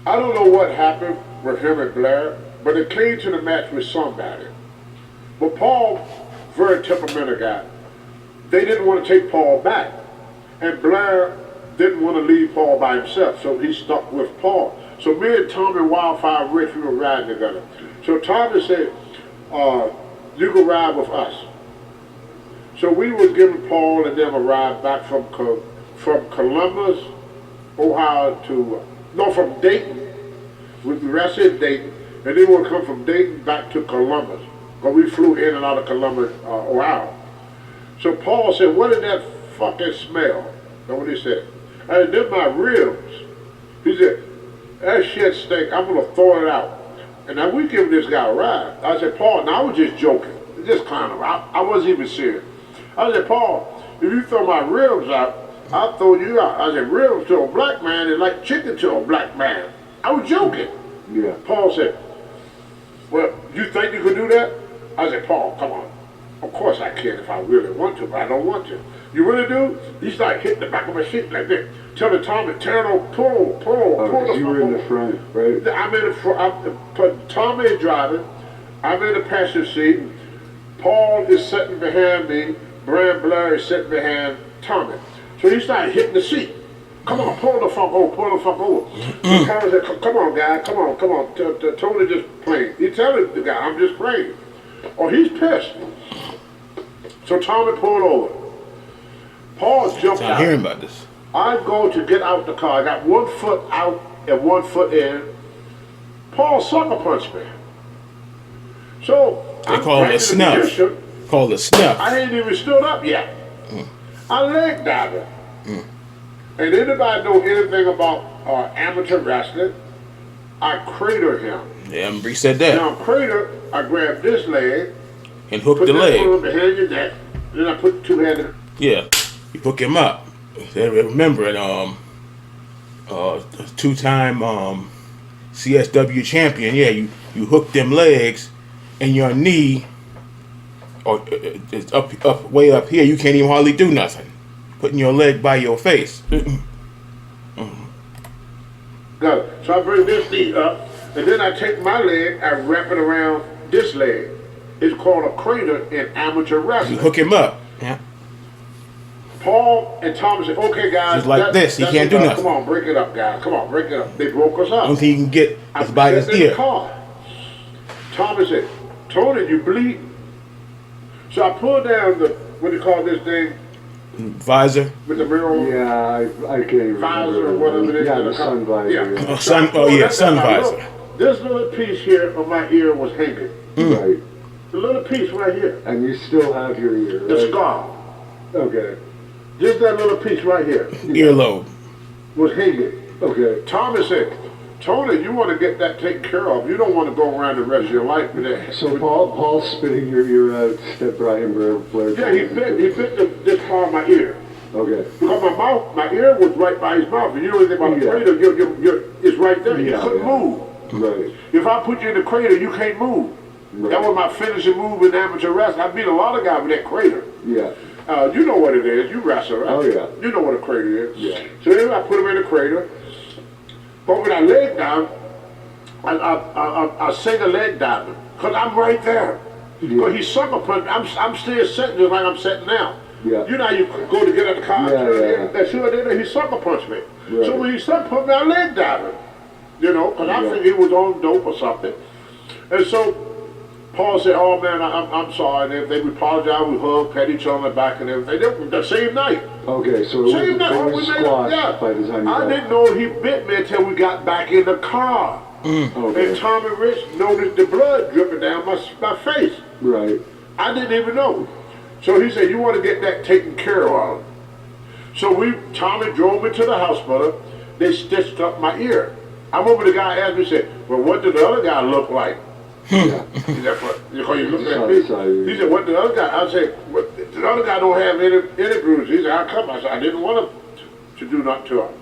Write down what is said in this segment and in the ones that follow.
I don't know what happened with him and Blair, but it came to the match with somebody. But Paul, very temperamental guy, they didn't want to take Paul back. And Blair didn't want to leave Paul by himself, so he stuck with Paul. So me and Tommy Wildfire Rich, we were riding together. So Tommy said, you can ride with us. So we were giving Paul and them a ride back from Columbus, Ohio to, no, from Dayton. We rested in Dayton, and then we'll come from Dayton back to Columbus. Because we flew in and out of Columbus, Ohio. So Paul said, what did that fucking smell? That's what he said. I said, they're my ribs. He said, that shit stink, I'm gonna throw it out. And now we giving this guy a ride. I said, Paul, now I was just joking. Just kind of, I wasn't even serious. I said, Paul, if you throw my ribs out, I'll throw you out. I said, ribs to a black man is like chicken to a black man. I was joking. Yeah. Paul said, well, you think you could do that? I said, Paul, come on. Of course I can if I really want to, but I don't want to. You really do? He started hitting the back of my seat like this. Telling Tommy, turn on, pull the you were in the front, right? I'm in the front. Tommy is driving. I'm in the passenger seat. Paul is sitting behind me. Brand Blair is sitting behind Tommy. So he started hitting the seat. Come on, pull the fuck over. So Tommy said, come on, guy, come on. Tony just playing. He telling the guy, I'm just playing. Oh, he's pissed. So Tommy pulled over. Paul jumped out. I'm hearing about this. I go to get out the car. I got 1 foot out and 1 foot in. Paul sucker punched me. So They call it a snuff. Call it snuff. I ain't even stood up yet. I leg dived him. And anybody know anything about amateur wrestling? I crater him. Yeah, Bree said that. Now crater, I grab this leg And hook put the this leg. one behind your neck, then I put 2 hands in. Yeah, you hook him up. Remember it, 2-time CSW champion. Yeah, you hook them legs, and your knee, or it's up way up here. You can't even hardly do nothing. Putting your leg by your face. Got it. So I bring this knee up, and then I take my leg, I wrap it around this leg. It's called a crater in amateur You wrestling. hook him up. Yeah. Paul and Thomas said, okay, guys. Just like this, he can't do enough. nothing. Come on, break it up, guys. Come on, break it up. They broke us up. Only thing you can get is by his sitting in the ear. car. Thomas said, Tony, you bleed. So I pulled down the, what do you call this thing? Visor. With the mirror. Yeah, I can't even Visor or remember. whatever it is. Yeah, the sun visor. Yeah. Oh, sun. Oh yeah, sun visor. This little piece here of my ear was hanging. Right. The little piece right here. And you still have your ear, The right? scar. Okay. Just that little piece right here Earlobe. was hanging. Okay. Thomas said, Tony, you want to get that taken care of. You don't want to go around the rest of your life with that. So Paul's spitting your ear out, step Brian Blair. Yeah, he bit this part of my ear. Okay. Because my ear was right by his mouth. And you know anything about the crater, it's right there. You couldn't move. Right. If I put you in the crater, you can't move. Right. That was my finishing move in amateur wrestling. I beat a lot of guys with that crater. Yeah. You know what it is. You wrestle, right? Oh, yeah. You know what a crater is. Yeah. So anyway, I put him in the crater. But when I leg down, I sing a leg diving. Because I'm right there. Because he sucker punched me. I'm still sitting just like I'm sitting now. Yeah. You know how you go to get out the car? That's sure did. He sucker punched me. Right. So when he sucker punched me, I leg diving. You know, because I figured he was on dope or something. And so Paul said, oh man, I'm sorry. And everything. We apologized, we hugged, pat each other on the back and everything. The same night. Okay, so it was squashed by the time you got I didn't know he bit me until we got back in the car. Okay. And Tommy Rich noticed the blood dripping down my face. Right. I didn't even know. So he said, you want to get that taken care of. So Tommy drove me to the hospital. They stitched up my ear. I remember the guy asked me, said, well, what did the other guy look like? Yeah. He said, because you looked at me. He said, what did the other guy? I said, well, the other guy don't have any bruises. He said, how come? I said, I didn't want to do nothing to him.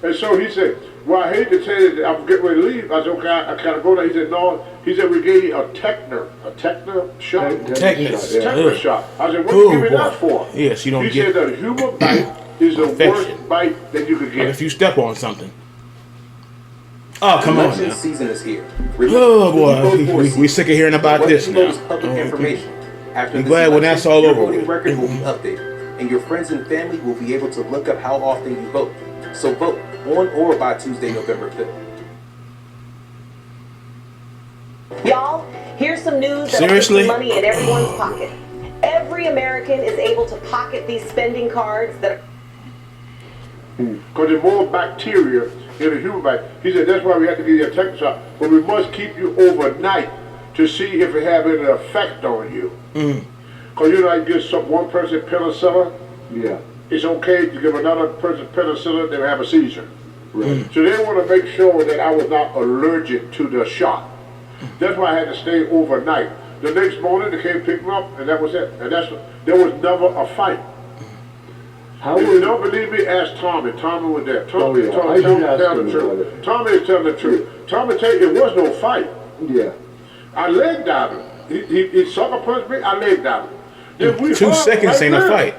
And so he said, well, I hate to tell you that I'm getting ready to leave. I said, okay, I gotta go there. He said, no. He said, we gave you a Techner shot. Tetanus shot. I said, what you give me that for? Yes, you don't he get. He said, the human bite is the worst bite that you could get. If you step on something. Oh, come on Election now. season is here. Oh boy, we sick of hearing about this now. Public information. After Be this glad when election, that's all your over voting with. record will be updated, and your friends and family will be able to look up how often you vote. So vote on or by Tuesday, November 5th. Y'all, here's some news that'll put Seriously? some money in everyone's pocket. Every American is able to pocket these spending cards that are Because there's more bacteria in a human body. He said that's why we have to give you a tetanus shot. But we must keep you overnight to see if it have any effect on you. Because you know, I give one person penicillin, Yeah. it's okay to give another person penicillin, they will have a seizure. Right. So they want to make sure that I was not allergic to the shot. That's why I had to stay overnight. The next morning they came pick me up, and that was it. And there was never a fight. How If you were don't believe me, ask Tommy. Tommy was there. Tommy Oh, yeah. told I did tell ask the him about truth. it. Tommy is telling the truth. Tommy tell you it was no fight. Yeah. I legged out him. He sucker punched me. I legged out him. Then we 2 hugged seconds right ain't a there. fight.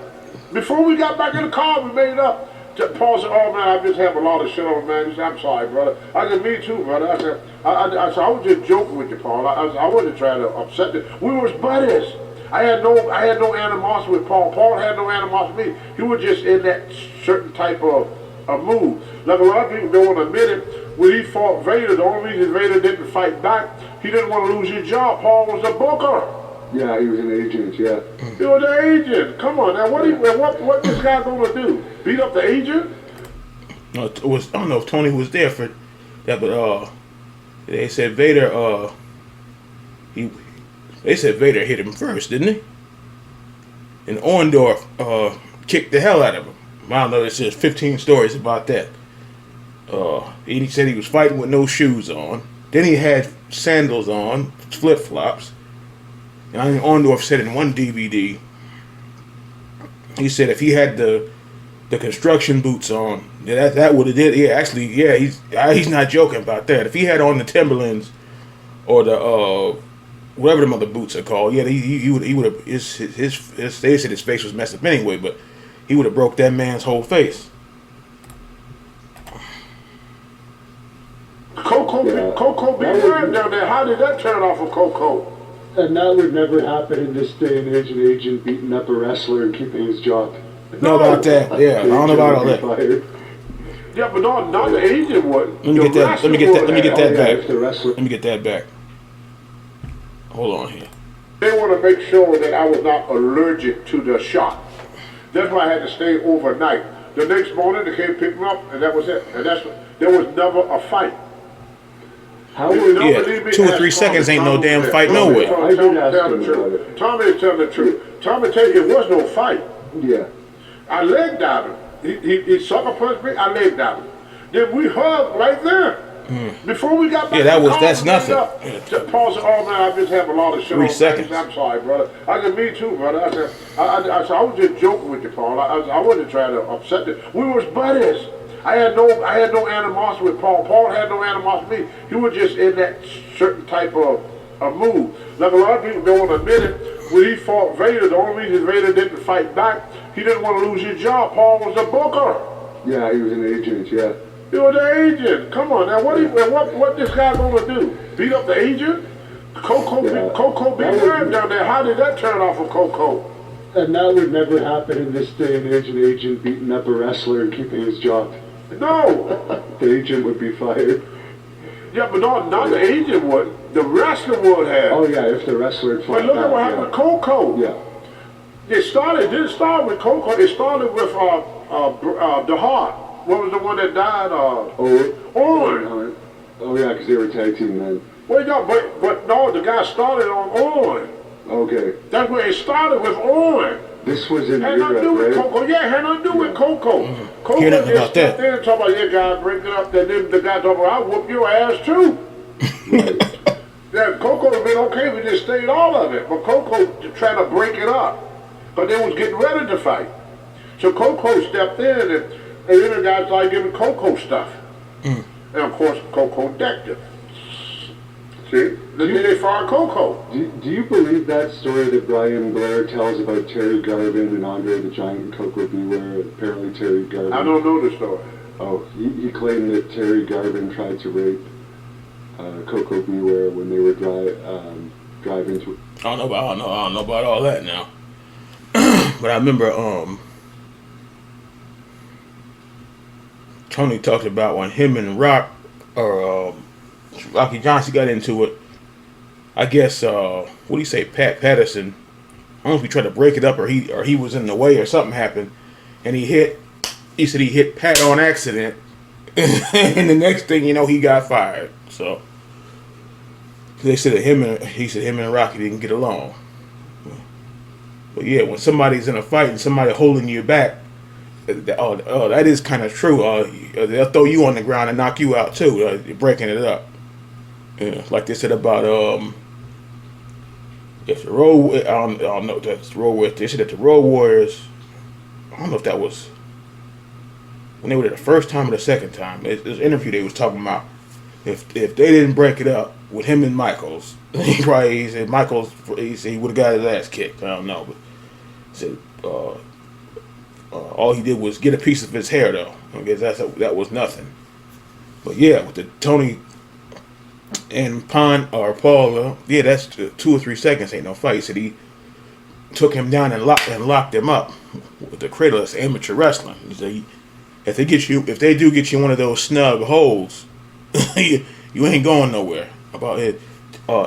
Before we got back in the car, we made up. Paul said, "Oh man, I just have a lot of shit on, man." He said, "I'm sorry, brother." I said, "Me too, brother." I said, I said, "I was just joking with you, Paul. I wasn't trying to upset you. We was buddies. I had no animosity with Paul. Paul had no animosity with me. He was just in that certain type of mood. Like a lot of people don't want to admit it. When he fought Vader, the only reason Vader didn't fight back, he didn't want to lose his job. Paul was a booker. Yeah, he was an agent, yeah. He was an agent. Come on now, what this guy gonna do? Beat up the agent? No, it was, I don't know if Tony was there for that, but they said Vader they said Vader hit him first, didn't he? And Orndorff kicked the hell out of him. I don't know, there's just 15 stories about that. He said he was fighting with no shoes on. Then he had sandals on, flip-flops. And I think Orndorff said in one DVD, he said if he had the construction boots on, that would have did. Yeah, actually, yeah, he's not joking about that. If he had on the Timberlands or the whatever them other boots are called, yeah, he would have. His they said his face was messed up anyway, but he would have broke that man's whole face. Coco beat Ram down there. How did that turn off of Coco? And that would never happen in this day and age, an agent beating up a wrestler and keeping his job. Know about that? Yeah, I don't know about all that. Fired. Yeah, but not the agent would. Let me get that. Let me get that. Let me get that Yeah, back. if the wrestler... Let me get that back. Hold on here. They want to make sure that I was not allergic to the shot. That's why I had to stay overnight. The next morning they came pick me up, and that was it. And there was never a fight. How If you were don't Yeah, believe me, 2 or ask 3 seconds ain't no Tommy damn was fight there. nowhere. I did Tommy ask tell him the about truth. it. Tommy is telling the truth. Tommy tell you it was no fight. Yeah. I legged out him. He sucker punched me. I legged out him. Then we hugged right there. Before we got back. Yeah, in the car, that's we made nothing. up. Paul said, "Oh man, I just have a lot of shit 3 on." seconds. I said, "I'm sorry, brother." I said, "Me too, brother." I said, I said, "I was just joking with you, Paul. I wasn't trying to upset you. We was buddies. I had no animosity with Paul. Paul had no animosity with me. He was just in that certain type of mood. Like a lot of people don't want to admit it. When he fought Vader, the only reason Vader didn't fight back, he didn't want to lose his job. Paul was a booker. Yeah, he was an agent, yeah. He was an agent. Come on now, what this guy gonna do? Beat up the agent? Coco beat Ram down there. How did that turn off of Coco? And that would never happen in this day and age, an agent beating up a wrestler and keeping his job. No. The agent would be fired. Yeah, but not the agent would. The wrestler would have. Oh yeah, if the wrestler But fought look at back, what happened with Coco. Yeah. It didn't start with Coco. It started with the Heart. What was the one that died? Orn. Oh yeah, because they were tag team then. Well, yeah, but no, the guy started on Orn. Okay. That's where it started with Orn. This was in Had nothing to do Europe, with right? Coco. Yeah, had nothing to do with Coco. Coco Hear nothing just about that. stepped in and talk about, "Yeah, guys, break it up." Then the guy talking about, "I'll whoop your ass too." Right. Yeah, Coco would have been okay if we just stayed all of it. But Coco trying to break it up. But they was getting ready to fight. So Coco stepped in and then the guys started giving Coco stuff. And of course, Coco decked it. See? Then they fired Coco. Do you believe that story that Brian Blair tells about Terry Garvin and Andre the Giant and Coco Beware? Apparently Terry Garvin... I don't know the story. Oh, he claimed that Terry Garvin tried to rape Coco Beware when they were driving to. I don't know about all that now. But I remember Tony talked about when him and Rocky Johnson got into it. I guess what do you say, Pat Patterson? I don't know if he tried to break it up or he was in the way or something happened, and he said he hit Pat on accident, and the next thing you know he got fired. So they said him and Rocky didn't get along. But yeah, when somebody's in a fight and somebody holding you back, that is kind of true. They'll throw you on the ground and knock you out too. Breaking it up. Yeah, like they said about if the road, I don't know if that's the road. They said that the Road Warriors, I don't know if that was when they were there the first time or the second time. This interview they was talking about if they didn't break it up with him and Michaels, he said Michaels he would have got his ass kicked. I don't know, but he said all he did was get a piece of his hair though. I guess that was nothing. But yeah, with the Tony and Paul, yeah, that's 2 or 3 seconds. Ain't no fight. He said he took him down and locked him up with the cradle. That's amateur wrestling. He said if they do get you one of those snug holds, you ain't going nowhere. About it,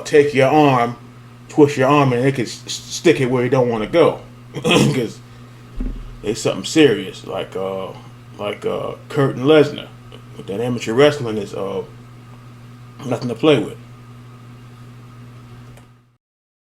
take your arm, twist your arm, and they can stick it where you don't want to go, because it's something serious. Like Kurt and Lesnar. But that amateur wrestling is nothing to play with.